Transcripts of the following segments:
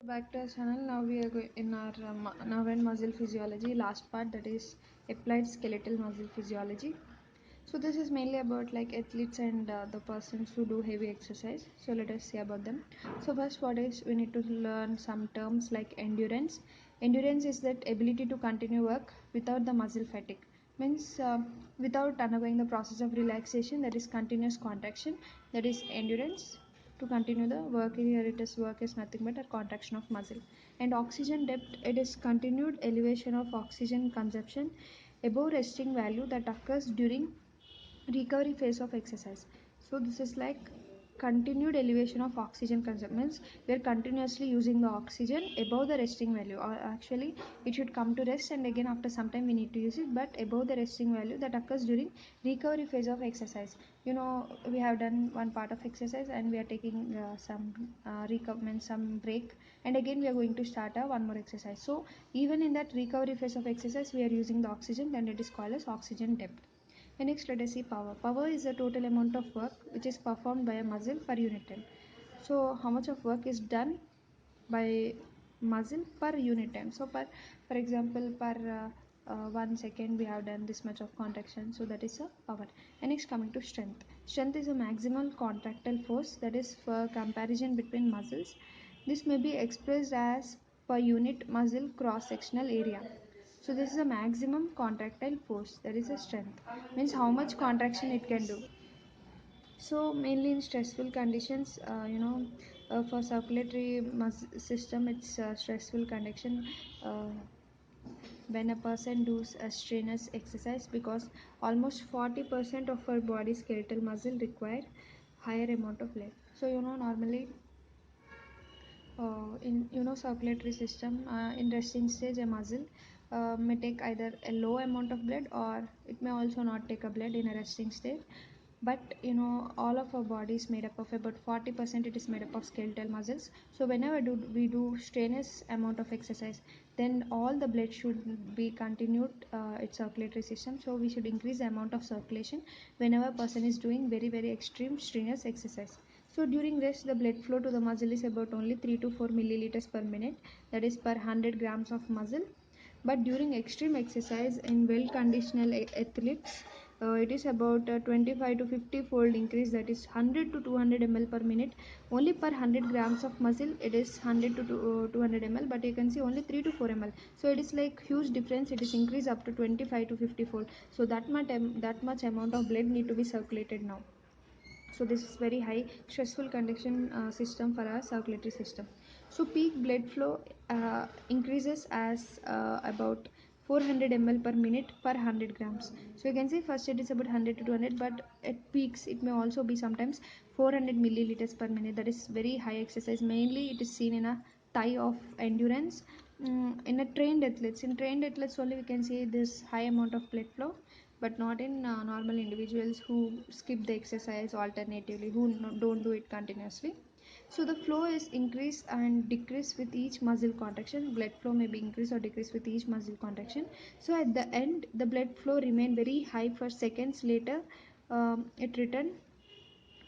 Back to our channel. Now we are going in our now in muscle physiology last part, that is applied skeletal muscle physiology. So this is mainly about like athletes and the persons who do heavy exercise. So let us see about them. So first, what is we need to learn some terms like endurance. Endurance is that ability to continue work without the muscle fatigue. Means without undergoing the process of relaxation, that is continuous contraction. That is endurance. To continue the work here, it is work is nothing but a contraction of muscle. And oxygen depth, it is continued elevation of oxygen consumption above resting value that occurs during recovery phase of exercise. So this is like continued elevation of oxygen consumption, means we are continuously using the oxygen above the resting value, or actually it should come to rest and again after some time we need to use it, but above the resting value that occurs during recovery phase of exercise. We have done one part of exercise and we are taking some some break, and again we are going to start one more exercise. So even in that recovery phase of exercise we are using the oxygen, then it is called as oxygen depth. And next, let us see power. Power is the total amount of work which is performed by a muscle per unit time. So how much of work is done by muscle per unit time? So for example, per 1 second we have done this much of contraction. So that is a power. And next, coming to strength. Strength is a maximal contractile force, that is for comparison between muscles. This may be expressed as per unit muscle cross sectional area. So this is a maximum contractile force, that is a strength, means how much contraction it can do. So mainly in stressful conditions, for circulatory system, it's stressful condition uh, when a person does a strenuous exercise, because almost 40% of our body skeletal muscle require higher amount of blood. So normally in circulatory system, in resting stage a muscle may take either a low amount of blood, or it may also not take a blood in a resting state. But all of our body is made up of about 40%, it is made up of skeletal muscles. So whenever we do strenuous amount of exercise, then all the blood should be continued its circulatory system. So we should increase the amount of circulation whenever a person is doing very very extreme strenuous exercise. So during rest, the blood flow to the muscle is about only 3 to 4 milliliters per minute, that is per 100 grams of muscle. But during extreme exercise in well conditioned athletes, it is about 25 to 50 fold increase, that is 100 to 200 ml per minute. Only per 100 grams of muscle it is 100 to 200 ml, but you can see only 3 to 4 ml. So it is like huge difference, it is increased up to 25 to 50 fold. So that much amount of blood need to be circulated now. So this is very high stressful condition system for our circulatory system. So peak blood flow increases as about 400 ml per minute per 100 grams. So you can see first it is about 100 to 200, but at peaks it may also be sometimes 400 milliliters per minute. That is very high exercise. Mainly it is seen in a tie of endurance. In a trained athletes only we can see this high amount of blood flow, but not in normal individuals who skip the exercise alternatively, who don't do it continuously. So the flow is increase and decrease with each muscle contraction. Blood flow may be increase or decrease with each muscle contraction. So at the end the blood flow remain very high for seconds later, it return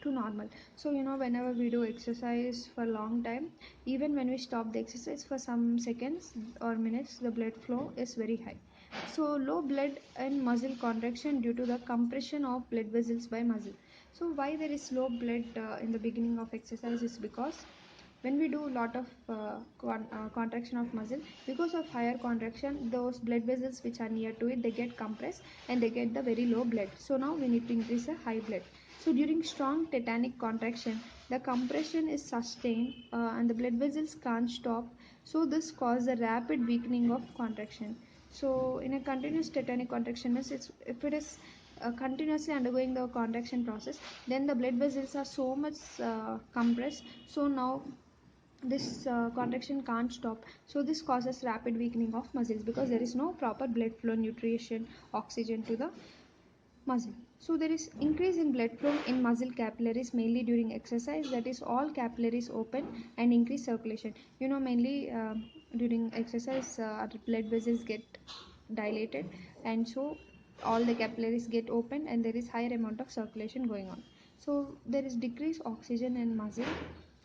to normal. So whenever we do exercise for a long time, even when we stop the exercise for some seconds or minutes, the blood flow is very high. So low blood and muscle contraction due to the compression of blood vessels by muscle. So why there is low blood in the beginning of exercise is because when we do a lot of contraction of muscle, because of higher contraction, those blood vessels which are near to it, they get compressed and they get the very low blood. So now we need to increase the high blood. So during strong tetanic contraction, the compression is sustained and the blood vessels can't stop. So this causes a rapid weakening of contraction. So in a continuous tetanic contraction, if it is continuously undergoing the contraction process, then the blood vessels are so much compressed. So now this contraction can't stop. So this causes rapid weakening of muscles, because there is no proper blood flow, nutrition, oxygen to the muscle. So there is increase in blood flow in muscle capillaries mainly during exercise, that is all capillaries open and increase circulation. Mainly during exercise our blood vessels get dilated, and so all the capillaries get open and there is higher amount of circulation going on. So there is decreased oxygen in muscle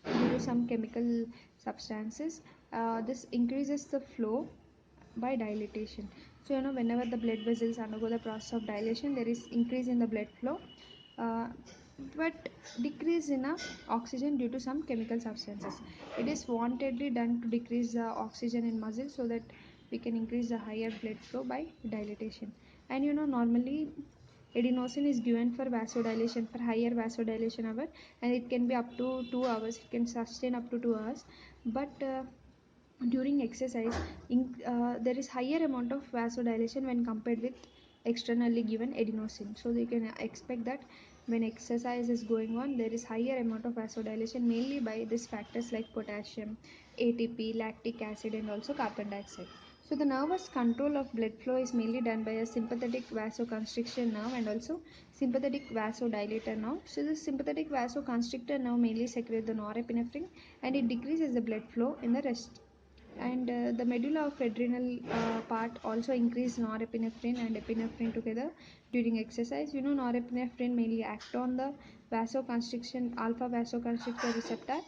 due to some chemical substances. This increases the flow by dilatation. So whenever the blood vessels undergo the process of dilation, there is increase in the blood flow, uh, but decrease in oxygen due to some chemical substances. It is wantedly done to decrease the oxygen in muscle so that we can increase the higher blood flow by dilatation. And normally adenosine is given for vasodilation, for higher vasodilation hour, and it can be up to 2 hours. It can sustain up to 2 hours, but during exercise there is higher amount of vasodilation when compared with externally given adenosine. So you can expect that when exercise is going on, there is higher amount of vasodilation, mainly by these factors like potassium, ATP, lactic acid, and also carbon dioxide. So the nervous control of blood flow is mainly done by a sympathetic vasoconstriction nerve and also sympathetic vasodilator nerve. So the sympathetic vasoconstrictor nerve mainly secretes the norepinephrine, and it decreases the blood flow in the rest. And the medulla of adrenal part also increase norepinephrine and epinephrine together during exercise. Norepinephrine mainly act on the vasoconstriction alpha vasoconstrictor receptor,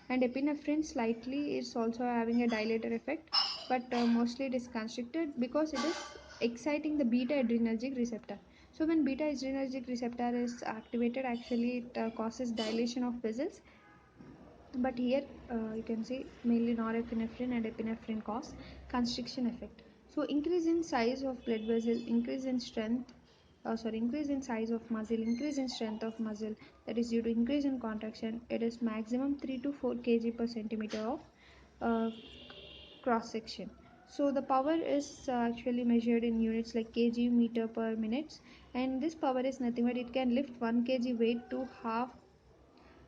and epinephrine slightly is also having a dilator effect, but mostly it is constricted because it is exciting the beta adrenergic receptor. So when beta adrenergic receptor is activated, actually it causes dilation of vessels, but here you can see mainly norepinephrine and epinephrine cause constriction effect. So increase in size of blood vessel, increase in strength, increase in size of muscle, increase in strength of muscle, that is due to increase in contraction. It is maximum 3 to 4 kg per centimeter of uh, cross section. So the power is actually measured in units like kg meter per minute, and this power is nothing but it can lift 1 kg weight to half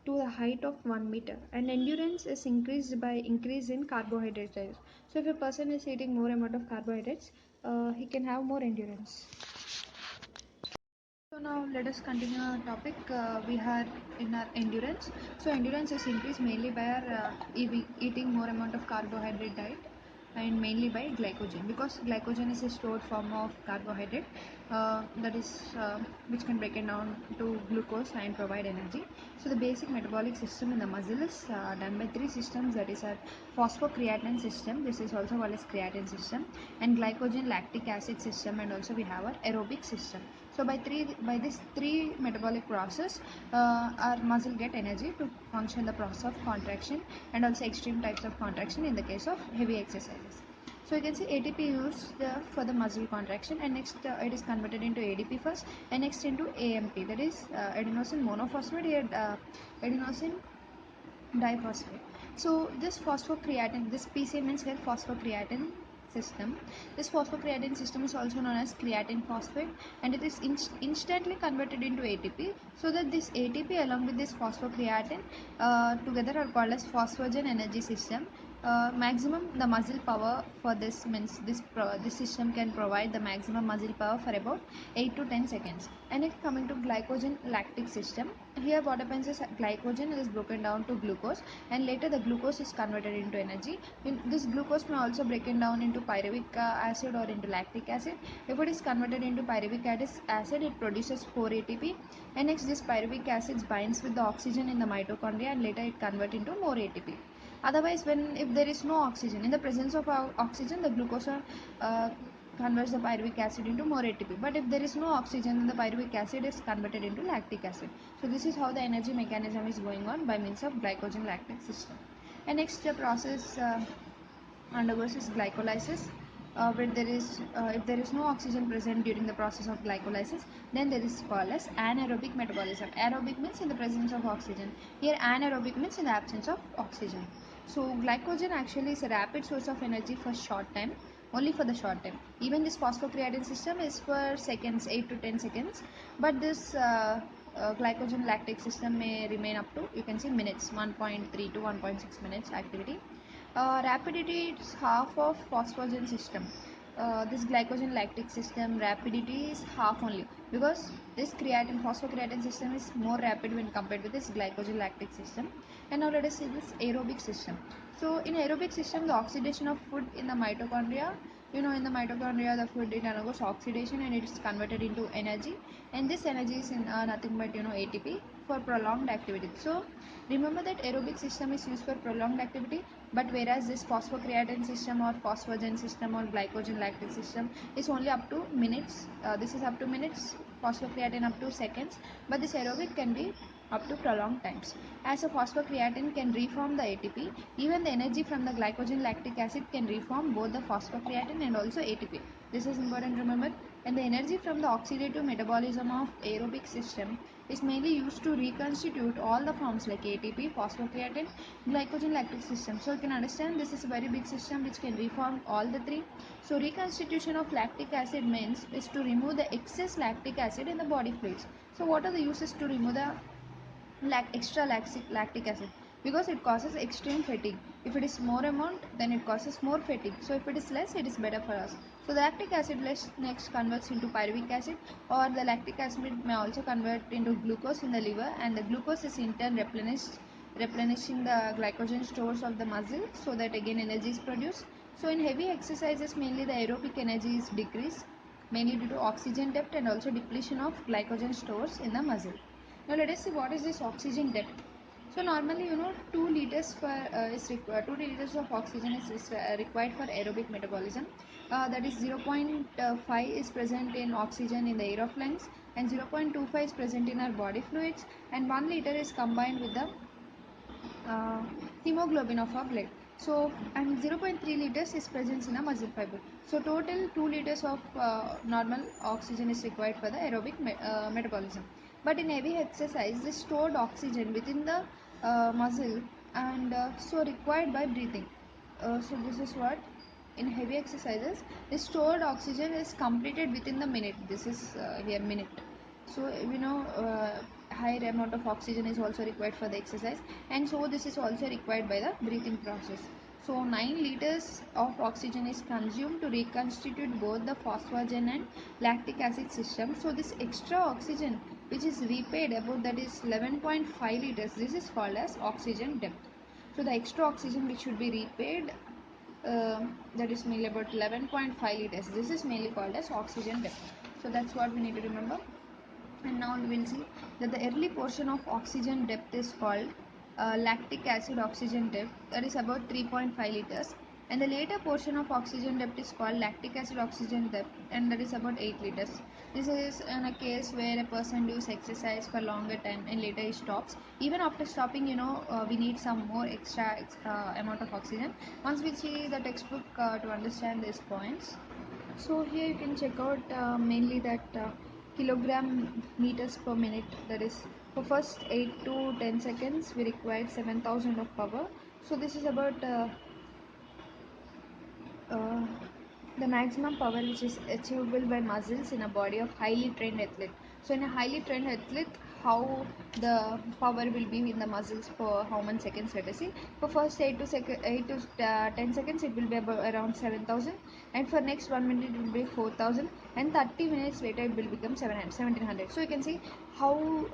to the height of 1 meter. And endurance is increased by increase in carbohydrates. So if a person is eating more amount of carbohydrates, he can have more endurance. So now let us continue our topic. We are in our endurance. So endurance is increased mainly by our eating more amount of carbohydrate diet, and mainly by glycogen, because glycogen is a stored form of carbohydrate, that is which can break it down to glucose and provide energy. So the basic metabolic system in the muscle is done by three systems, that is our phosphocreatine system, this is also called as creatine system, and glycogen lactic acid system, and also we have our aerobic system. So by this three metabolic process, our muscle get energy to function the process of contraction and also extreme types of contraction in the case of heavy exercises. So you can see ATP used for the muscle contraction, and next it is converted into ADP first, and next into AMP, that is adenosine monophosphate, here adenosine diphosphate. So this phosphocreatine, this PCA means here phosphocreatine system. This phosphocreatine system is also known as creatine phosphate, and it is instantly converted into ATP, so that this ATP along with this phosphocreatine together are called as phosphogen energy system. Maximum the muscle power for this means this system can provide the maximum muscle power for about 8 to 10 seconds. And if coming to glycogen lactic system, here what happens is glycogen is broken down to glucose, and later the glucose is converted into energy. This glucose may also breaken down into pyruvic acid or into lactic acid. If it is converted into pyruvic acid, it produces 4 ATP, and next this pyruvic acid binds with the oxygen in the mitochondria, and later it converts into more ATP. Otherwise, if there is no oxygen, in the presence of oxygen, the glucose converts the pyruvic acid into more ATP. But if there is no oxygen, then the pyruvic acid is converted into lactic acid. So this is how the energy mechanism is going on by means of glycogen lactic system. And next the process undergoes is glycolysis, where if there is no oxygen present during the process of glycolysis, then there is called as anaerobic metabolism. Aerobic means in the presence of oxygen. Here anaerobic means in the absence of oxygen. So glycogen actually is a rapid source of energy for short time, only for the short time. Even this phosphocreatine system is for seconds, 8 to 10 seconds, but this glycogen lactic system may remain up to, you can see, minutes, 1.3 to 1.6 minutes activity. Rapidity is half of phosphogen system. This glycogen lactic system rapidity is half only, because this creatine phosphocreatine system is more rapid when compared with this glycogen lactic system. And now let us see this aerobic system. So in aerobic system, the oxidation of food in the mitochondria, in the mitochondria the food, it undergoes oxidation and it is converted into energy, and this energy is in nothing but ATP for prolonged activity. So remember that aerobic system is used for prolonged activity, but whereas this phosphocreatine system or phosphogen system or glycogen lactic system is only up to minutes. This is up to minutes, phosphocreatine up to seconds, but this aerobic can be up to prolonged times. As a phosphocreatine can reform the ATP, even the energy from the glycogen lactic acid can reform both the phosphocreatine and also ATP. This is important to remember. And the energy from the oxidative metabolism of aerobic system is mainly used to reconstitute all the forms like ATP, phosphocreatine, glycogen lactic system. So you can understand this is a very big system which can reform all the three. So reconstitution of lactic acid means is to remove the excess lactic acid in the body fluids. So what are the uses to remove the extra lactic acid? Because it causes extreme fatigue. If it is more amount, then it causes more fatigue. So if it is less, it is better for us. So the lactic acid next converts into pyruvic acid, or the lactic acid may also convert into glucose in the liver, and the glucose is in turn replenishing the glycogen stores of the muscle, so that again energy is produced. So in heavy exercises, mainly the aerobic energy is decreased, mainly due to oxygen depth and also depletion of glycogen stores in the muscle. Now let us see what is this oxygen depth. So normally 2 liters for 2 liters of oxygen is required for aerobic metabolism. That is 0.5 is present in oxygen in the air of lungs, and 0.25 is present in our body fluids, and 1 liter is combined with the uh, hemoglobin of our blood. So and 0.3 liters is present in a muscle fiber. So total 2 liters of normal oxygen is required for the aerobic metabolism. But in heavy exercise, the stored oxygen within the muscle and so required by breathing. So this is what in heavy exercises the stored oxygen is completed within the minute. This is here minute. So higher amount of oxygen is also required for the exercise, and so this is also required by the breathing process. So 9 liters of oxygen is consumed to reconstitute both the phosphogen and lactic acid system. So this extra oxygen which is repaid about, that is 11.5 liters, this is called as oxygen depth. So the extra oxygen which should be repaid, that is mainly about 11.5 liters, this is mainly called as oxygen depth. So that's what we need to remember. And now we will see that the early portion of oxygen depth is called lactic acid oxygen depth, that is about 3.5 liters, and the later portion of oxygen depth is called lactic acid oxygen depth, and that is about 8 liters. This is in a case where a person does exercise for longer time and later he stops. Even after stopping, we need some more extra amount of oxygen. Once we see the textbook to understand these points. So here you can check out mainly that kilogram meters per minute, that is for first 8 to 10 seconds we required 7000 of power. So this is about uh, the maximum power which is achievable by muscles in a body of highly trained athlete. So in a highly trained athlete, how the power will be in the muscles for how many seconds, let us see. For first 8 to 10 seconds it will be about around 7000, and for next 1 minute it will be 4000, and 30 minutes later it will become 1700. So you can see how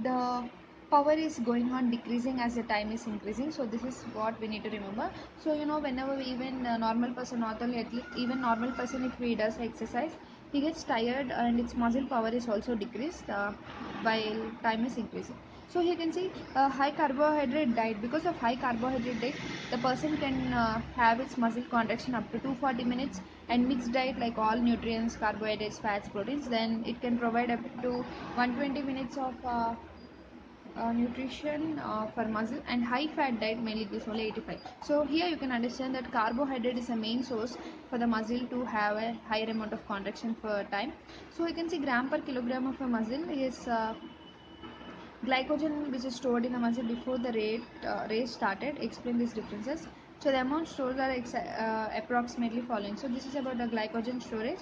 the power is going on decreasing as the time is increasing. So this is what we need to remember. So whenever we, even normal person, not only athlete, even normal person, if he does exercise, he gets tired and its muscle power is also decreased while time is increasing. So here you can see high carbohydrate diet. Because of high carbohydrate diet, the person can have its muscle contraction up to 240 minutes, and mixed diet like all nutrients, carbohydrates, fats, proteins, then it can provide up to 120 minutes of nutrition for muscle, and high fat diet mainly gives only 85. So here you can understand that carbohydrate is a main source for the muscle to have a higher amount of contraction for time. So you can see gram per kilogram of a muscle is glycogen which is stored in the muscle before the race started. Explain these differences. So the amount stored are approximately following. So this is about the glycogen storage.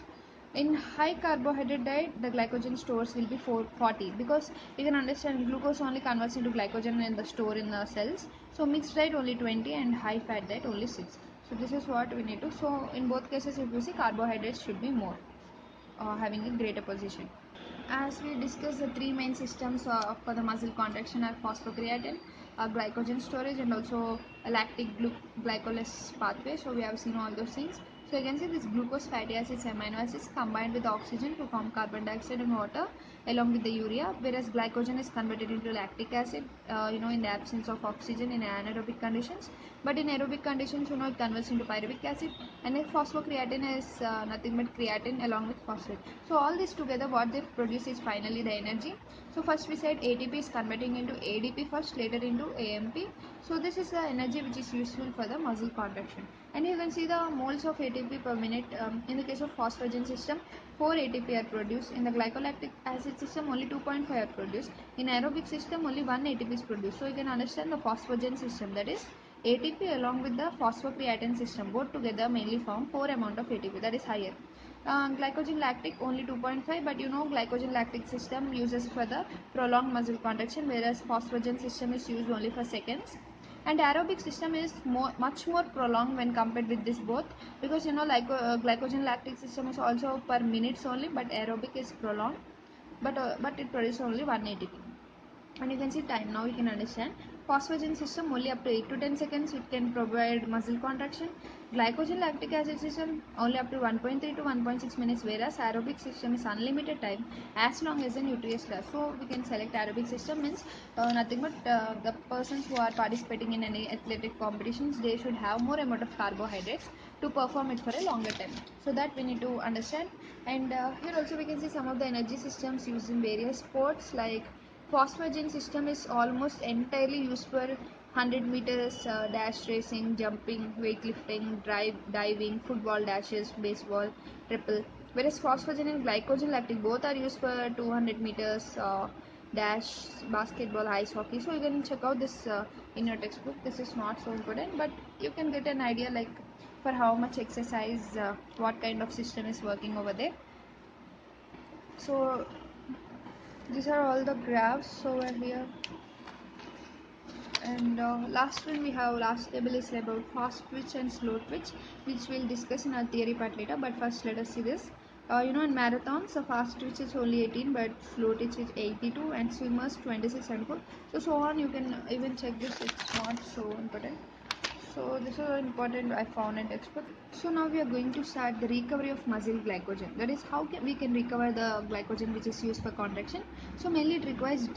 In high carbohydrate diet, the glycogen stores will be 440, because you can understand glucose only converts into glycogen in the store in the cells. So mixed diet only 20, and high fat diet only 6. So this is what we need to. So in both cases, if you see, carbohydrates should be more, having a greater position. As we discussed, the three main systems for the muscle contraction are phosphocreatine, glycogen storage, and also a lactic glycolysis pathway. So we have seen all those things. So you can see this glucose, fatty acids, amino acids combined with oxygen to form carbon dioxide and water along with the urea, whereas glycogen is converted into lactic acid, in the absence of oxygen in anaerobic conditions. But in aerobic conditions, it converts into pyruvic acid, and then phosphocreatine is nothing but creatine along with phosphate. So all this together, what they produce is finally the energy. So first we said ATP is converting into ADP first, later into AMP. So this is the energy which is useful for the muscle contraction. And you can see the moles of ATP per minute. In the case of phosphagen system, 4 ATP are produced. In the glycolactic acid system, only 2.5 are produced. In aerobic system, only 1 ATP is produced. So you can understand the phosphagen system, that is ATP along with the phosphocreatine system, both together mainly form 4 amount of ATP, that is higher. Glycogen lactic only 2.5, but glycogen lactic system uses for the prolonged muscle contraction, whereas phosphagen system is used only for seconds. And aerobic system is much more prolonged when compared with this both, because glycogen lactic system is also per minutes only, but aerobic is prolonged, but it produces only 1 ATP. And you can see time. Now you can understand phosphagen system only up to 8 to 10 seconds it can provide muscle contraction. Glycogen lactic acid system only up to 1.3 to 1.6 minutes, whereas aerobic system is unlimited time as long as the nutrients last. So we can select aerobic system means nothing but the persons who are participating in any athletic competitions, they should have more amount of carbohydrates to perform it for a longer time. So that we need to understand. And here also we can see some of the energy systems used in various sports, like phosphagen system is almost entirely used for 100 meters dash racing, jumping, weightlifting, diving, football dashes, baseball, triple. Whereas phosphagen and glycogen lactic both are used for 200 meters dash, basketball, ice hockey. So you can check out this in your textbook. This is not so important, but you can get an idea like for how much exercise, what kind of system is working over there. So these are all the graphs over here. And last table is about fast twitch and slow twitch, which we'll discuss in our theory part later. But first let us see this. In marathons, the fast twitch is only 18, but slow twitch is 82, and swimmers 26 and 4. So on. You can even check this. It's not so important. So this is important. I found an expert. So now we are going to start the recovery of muscle glycogen. That is how we can recover the glycogen which is used for contraction. So mainly it requires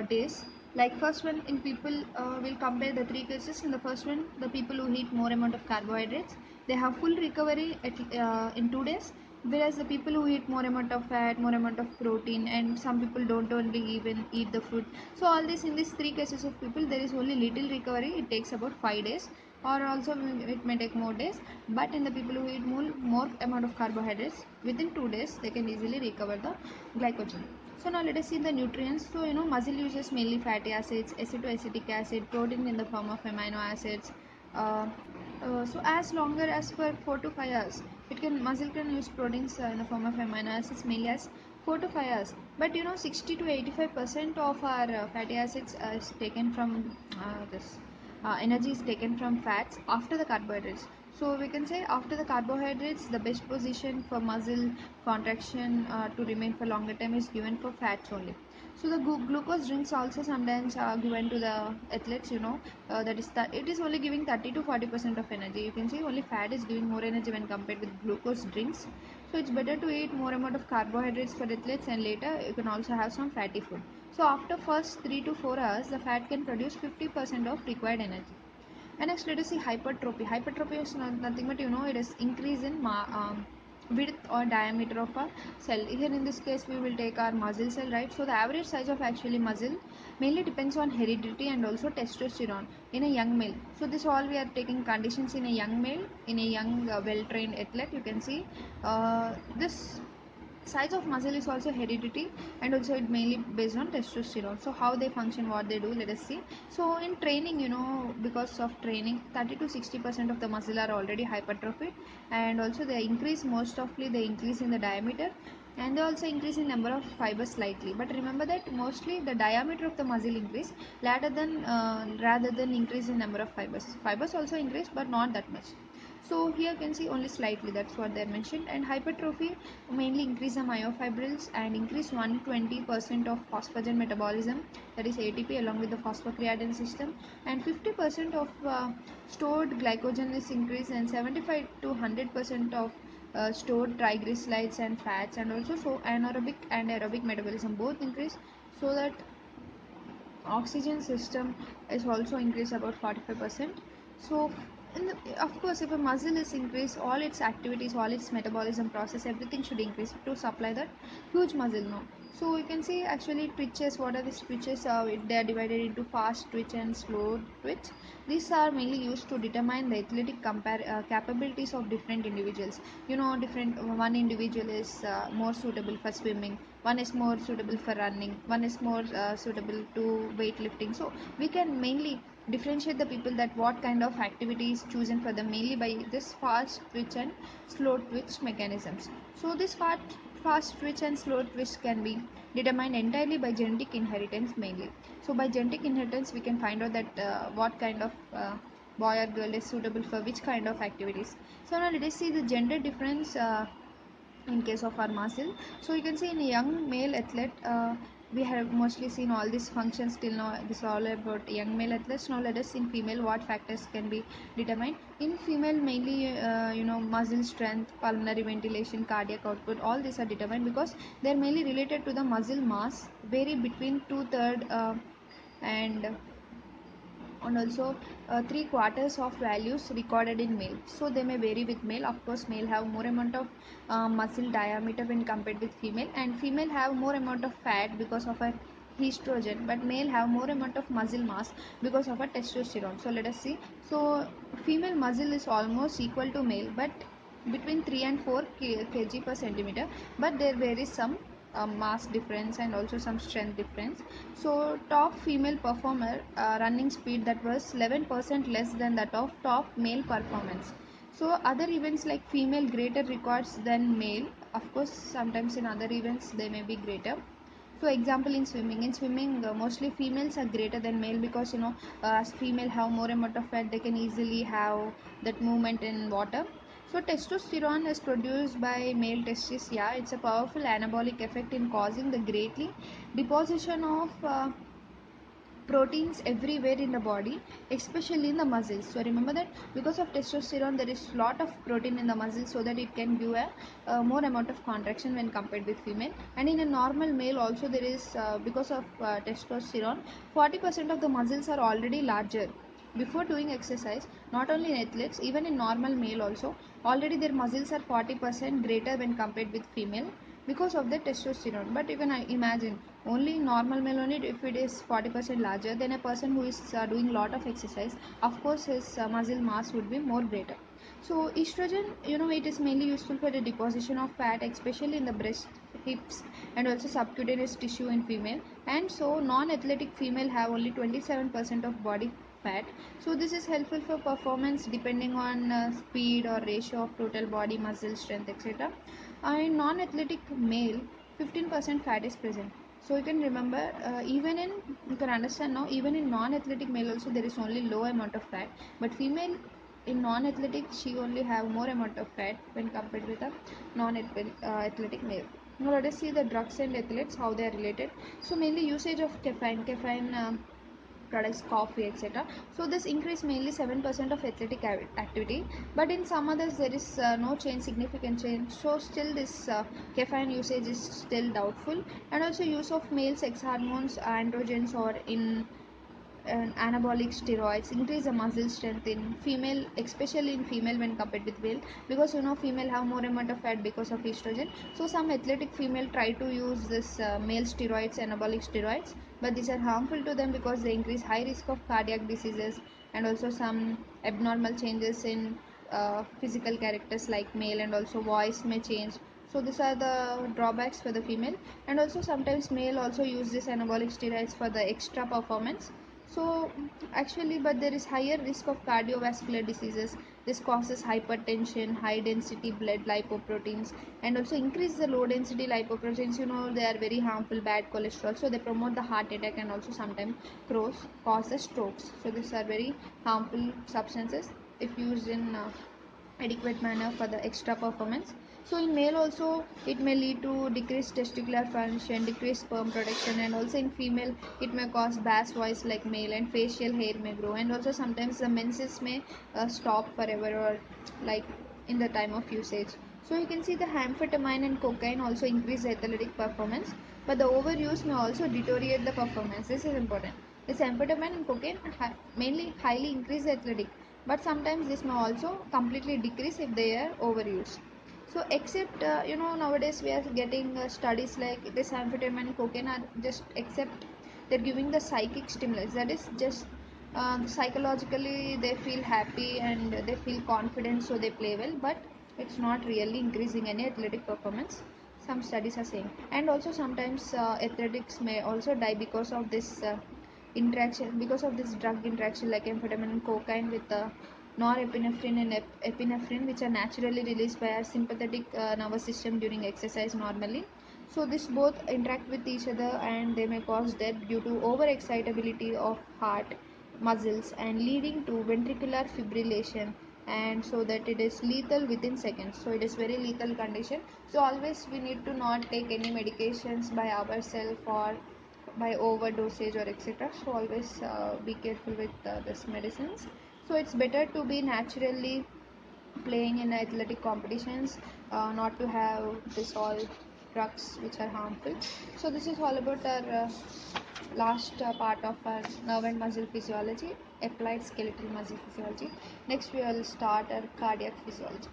days. Like first one, in people, we'll compare the three cases. In the first one, the people who eat more amount of carbohydrates, they have full recovery in 2 days. Whereas the people who eat more amount of fat, more amount of protein, and some people don't only even eat the food. So all this, in these three cases of people, there is only little recovery. It takes about 5 days, or also it may take more days. But in the people who eat more amount of carbohydrates, within 2 days they can easily recover the glycogen. So now let us see the nutrients. So muscle uses mainly fatty acids, acetoacetic acid, protein in the form of amino acids. So as longer as for 4 to 5 hours, muscle can use proteins in the form of amino acids mainly as 4 to 5 hours. But 60 to 85% of our fatty acids is taken from this energy is taken from fats after the carbohydrates. So we can say after the carbohydrates, the best position for muscle contraction to remain for longer time is given for fats only. So the glucose drinks also sometimes are given to the athletes. That it is only giving 30 to 40% of energy. You can see only fat is giving more energy when compared with glucose drinks. So it's better to eat more amount of carbohydrates for athletes, and later you can also have some fatty food. So after first 3 to 4 hours, the fat can produce 50% of required energy. And next, let us see hypertrophy. Hypertrophy is nothing but it is increase in width or diameter of a cell. Here in this case, we will take our muscle cell, right? So the average size of actually muscle mainly depends on heredity and also testosterone in a young male. So this all we are taking conditions in a young male, in a young well-trained athlete. You can see this size of muscle is also heredity, and also it mainly based on testosterone. So how they function, what they do, let us see. So in training, because of training, 30 to 60% of the muscle are already hypertrophied, and also they increase, they increase in the diameter, and they also increase in number of fibers slightly. But remember that mostly the diameter of the muscle increase rather than increase in number of fibers. Fibers also increase, but not that much. So here you can see only slightly, that's what they mentioned. And hypertrophy mainly increase the myofibrils and increase 120% of phosphagen metabolism, that is ATP, along with the phosphocreatine system, and 50% of stored glycogen is increased, and 75 to 100% of stored triglycerides and fats, and also so anaerobic and aerobic metabolism both increase, so that oxygen system is also increased about 45%. So of course, if a muscle is increased, all its activities, all its metabolism process, everything should increase to supply that huge muscle now. So you can see actually twitches. What are these twitches? They are divided into fast twitch and slow twitch. These are mainly used to determine the athletic capabilities of different individuals. You know, different one individual is more suitable for swimming, one is more suitable for running, one is more suitable to weightlifting. So we can mainly differentiate the people that what kind of activity is chosen for them mainly by this fast twitch and slow twitch mechanisms. So this fast twitch and slow twitch can be determined entirely by genetic inheritance mainly. So by genetic inheritance we can find out that what kind of boy or girl is suitable for which kind of activities. So now let us see the gender difference in case of our muscle. So you can see in a young male athlete, we have mostly seen all these functions till now. This is all about young male athletes. Now let us see in female what factors can be determined. In female mainly muscle strength, pulmonary ventilation, cardiac output, all these are determined because they are mainly related to the muscle mass, vary between 2/3 and also 3/4 of values recorded in male. So they may vary with male. Of course, male have more amount of muscle diameter when compared with female, and female have more amount of fat because of a estrogen, but male have more amount of muscle mass because of a testosterone. So let us see. So female muscle is almost equal to male, but between 3 and 4 kg per centimeter, but there varies some mass difference and also some strength difference. So top female performer running speed that was 11% less than that of top male performance. So other events like female greater records than male, of course sometimes in other events they may be greater. So example in swimming mostly females are greater than male because as female have more amount of fat, they can easily have that movement in water. So testosterone is produced by male testes. Yeah, it's a powerful anabolic effect in causing the greatly deposition of proteins everywhere in the body, especially in the muscles. So remember that because of testosterone there is lot of protein in the muscles, so that it can give a more amount of contraction when compared with female. And in a normal male also there is because of testosterone, 40% of the muscles are already larger before doing exercise. Not only in athletes, even in normal male also, already their muscles are 40% greater when compared with female because of the testosterone. But you can imagine only normal male only, if it is 40% larger, then a person who is doing lot of exercise, of course his muscle mass would be more greater. So estrogen, it is mainly useful for the deposition of fat, especially in the breast, hips, and also subcutaneous tissue in female. And so non-athletic female have only 27% of body fat. So this is helpful for performance depending on speed or ratio of total body muscle strength, etc. In non-athletic male, 15% fat is present. So you can remember, you can understand now, even in non-athletic male also there is only low amount of fat, but female in non-athletic she only have more amount of fat when compared with a non-athletic male. Now let us see the drugs and athletes, how they are related. So mainly usage of caffeine products, coffee, etc. So this increase mainly 7% of athletic activity, but in some others there is no change, significant change. So still this caffeine usage is still doubtful. And also use of male sex hormones, androgens, or in anabolic steroids increase the muscle strength in female, especially in female when compared with male, because female have more amount of fat because of estrogen. So some athletic female try to use this male steroids, anabolic steroids, but these are harmful to them because they increase high risk of cardiac diseases and also some abnormal changes in physical characters like male, and also voice may change. So these are the drawbacks for the female. And also sometimes male also use this anabolic steroids for the extra performance. So actually, but there is higher risk of cardiovascular diseases. This causes hypertension, high density blood lipoproteins, and also increase the low density lipoproteins. They are very harmful, bad cholesterol. So they promote the heart attack and also sometimes cause the strokes. So these are very harmful substances if used in adequate manner for the extra performance. So in male also it may lead to decreased testicular function, decreased sperm production, and also in female it may cause bass voice like male, and facial hair may grow, and also sometimes the menses may stop forever, or like in the time of usage. So you can see the amphetamine and cocaine also increase the athletic performance, but the overuse may also deteriorate the performance. This is important. This amphetamine and cocaine mainly highly increase the athletic, but sometimes this may also completely decrease if they are overused. So except nowadays we are getting studies like this amphetamine and cocaine are just except they're giving the psychic stimulus, that is just psychologically they feel happy and they feel confident, so they play well, but it's not really increasing any athletic performance, some studies are saying. And also sometimes athletics may also die because of this interaction, because of this drug interaction like amphetamine and cocaine with norepinephrine and epinephrine, which are naturally released by our sympathetic nervous system during exercise normally. So this both interact with each other and they may cause death due to overexcitability of heart muscles and leading to ventricular fibrillation, and so that it is lethal within seconds. So it is very lethal condition. So always we need to not take any medications by ourselves or by overdosage or etc. So always be careful with this medicines. So it's better to be naturally playing in athletic competitions, not to have this all drugs which are harmful. So this is all about our last part of our nerve and muscle physiology, applied skeletal muscle physiology. Next we will start our cardiac physiology.